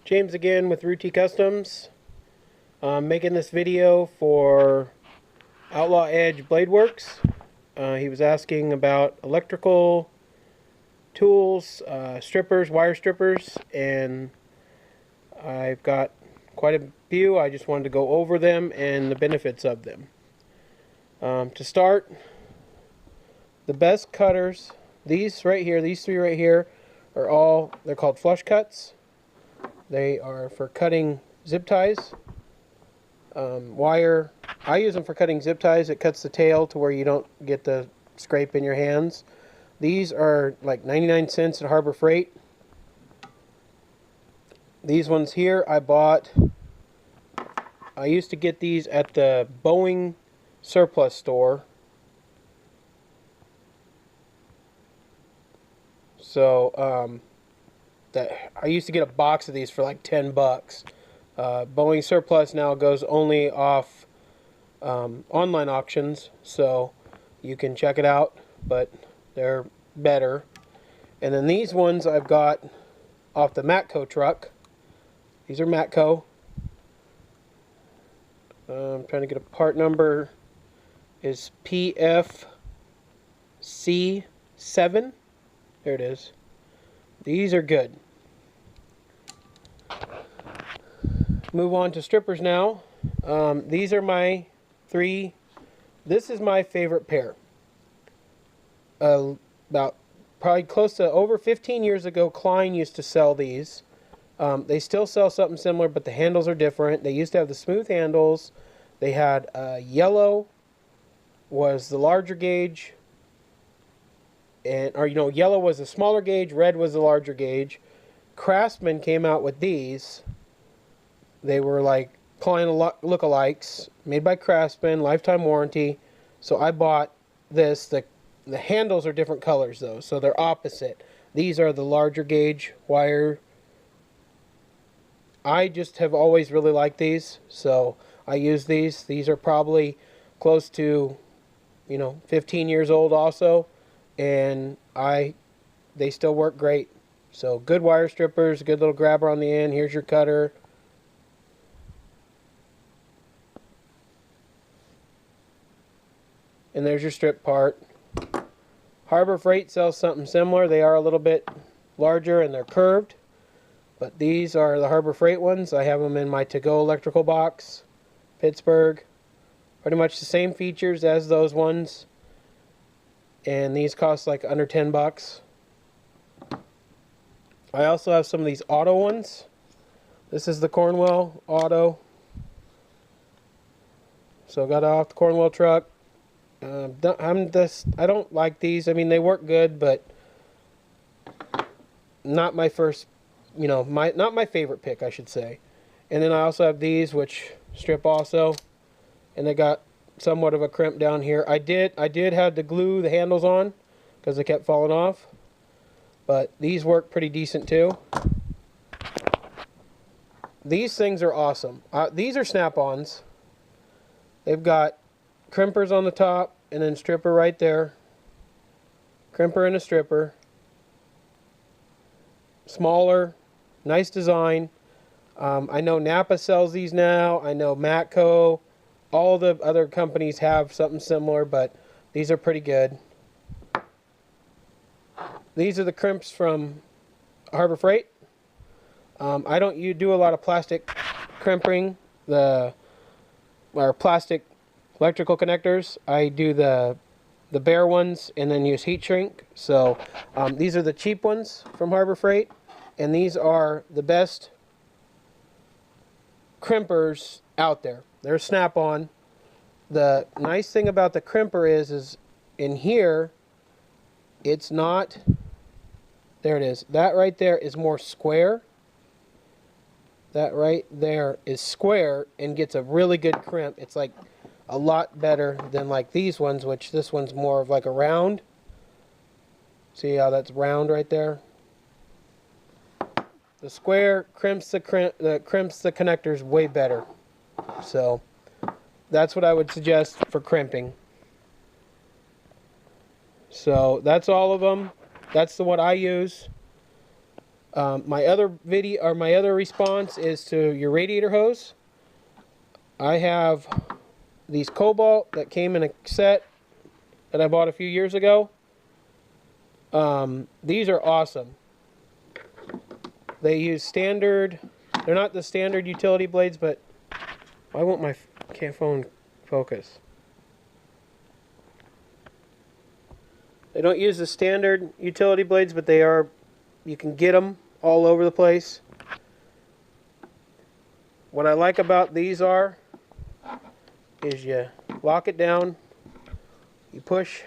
James again with Root Customs. I'm making this video for Outlaw Edge bladeworks. He was asking about electrical tools, strippers, wire strippers, and I've got quite a few. I just wanted to go over them and the benefits of them. To start, the best cutters, these right here, these three right here, they're called flush cuts. They are for cutting zip ties. Wire, I use them for cutting zip ties. It cuts the tail to where you don't get the scrape in your hands. These are like 99 cents at Harbor Freight. These ones here I used to get these at the Boeing surplus store. So I used to get a box of these for like 10 bucks. Boeing surplus now goes only off online auctions, so you can check it out, but they're better. And then these ones I've got off the Matco truck. These are Matco. I'm trying to get a part number. Is PFC7. There it is. These are good. Move on to strippers now. These are my three. This is my favorite pair. About probably close to over 15 years ago, Klein used to sell these. They still sell something similar, but the handles are different. They used to have the smooth handles. They had yellow was the larger gauge, yellow was the smaller gauge, red was the larger gauge. Craftsman came out with these. They were like Klein lookalikes, made by Craftsman, lifetime warranty. So I bought this. The handles are different colors though, so they're opposite. These are the larger gauge wire. I just have always really liked these, so I use these. These are probably close to, 15 years old also, and they still work great. So good wire strippers, good little grabber on the end. Here's your cutter. And there's your strip part. Harbor Freight sells something similar. They are a little bit larger and they're curved. But these are the Harbor Freight ones. I have them in my to-go electrical box. Pittsburgh. Pretty much the same features as those ones. And these cost like under 10 bucks. I also have some of these auto ones. This is the Cornwell auto. So I got it off the Cornwell truck. I don't like these. I mean, they work good, but not my first, not my favorite pick, I should say. And then I also have these, which strip also, and they got somewhat of a crimp down here. I did have to glue the handles on because they kept falling off, but these work pretty decent too. These things are awesome. These are snap-ons. They've got crimpers on the top and then stripper right there. Crimper and a stripper. Smaller, nice design. I know Napa sells these now. I know Matco. All the other companies have something similar, but these are pretty good. These are the crimps from Harbor Freight. I don't do a lot of plastic crimping, or plastic electrical connectors. I do the bare ones and then use heat shrink. So these are the cheap ones from Harbor Freight, and these are the best crimpers out there. They're snap-on. The nice thing about the crimper is in here, it's not, there it is. That right there is more square. That right there is square and gets a really good crimp. It's like a lot better than like these ones, which this one's more of like a round. See how that's round right there? The square crimps the connectors way better. So that's what I would suggest for crimping. So that's all of them. That's the one I use. My other response is to your radiator hose. I have these Cobalt that came in a set that I bought a few years ago. These are awesome. They use standard, they're not the standard utility blades, but why won't my phone focus? They don't use the standard utility blades, but they are, you can get them all over the place. What I like about these is you lock it down, you push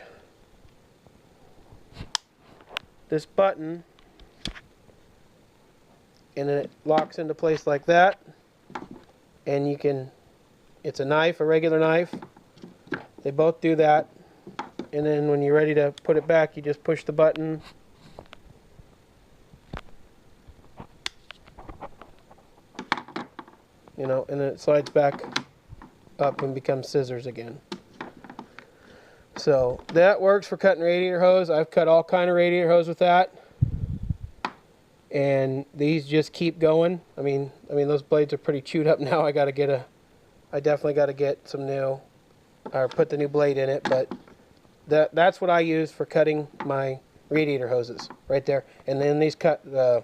this button, and then it locks into place like that, and you can, it's a knife, a regular knife. They both do that, and then when you're ready to put it back, you just push the button. You know, and then it slides back up and becomes scissors again. So that works for cutting radiator hose. I've cut all kind of radiator hose with that, and these just keep going. I mean those blades are pretty chewed up now. I definitely got to get some new, or put the new blade in it. But that's what I use for cutting my radiator hoses right there. And then these cut the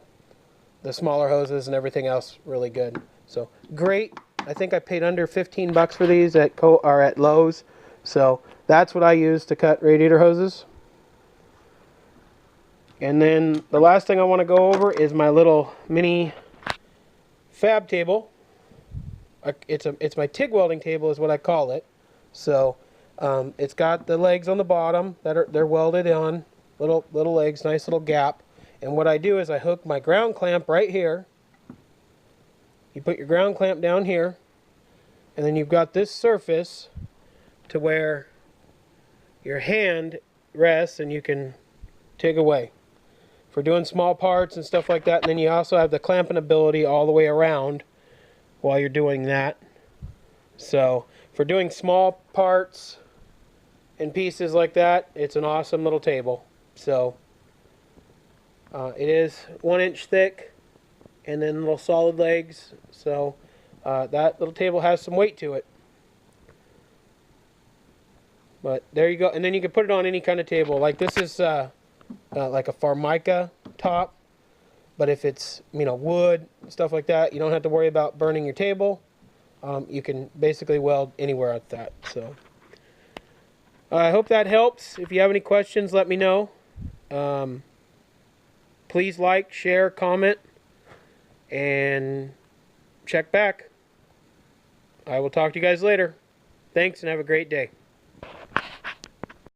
smaller hoses and everything else really good. So great. I think I paid under 15 bucks for these at Lowe's. So that's what I use to cut radiator hoses. And then the last thing I want to go over is my little mini fab table. It's my TIG welding table is what I call it. So it's got the legs on the bottom they're welded on, little legs, nice little gap. And what I do is I hook my ground clamp right here. You put your ground clamp down here, and then you've got this surface to where your hand rests and you can TIG away for doing small parts and stuff like that. And then you also have the clamping ability all the way around while you're doing that. So for doing small parts and pieces like that, it's an awesome little table. So it is 1 inch thick, and then little solid legs. So that little table has some weight to it. But there you go. And then you can put it on any kind of table. Like this is like a Formica top. But if it's, you know, wood, stuff like that, you don't have to worry about burning your table. You can basically weld anywhere with that. So I hope that helps. If you have any questions, let me know. Please like, share, comment, and check back. I will talk to you guys later. Thanks, and have a great day.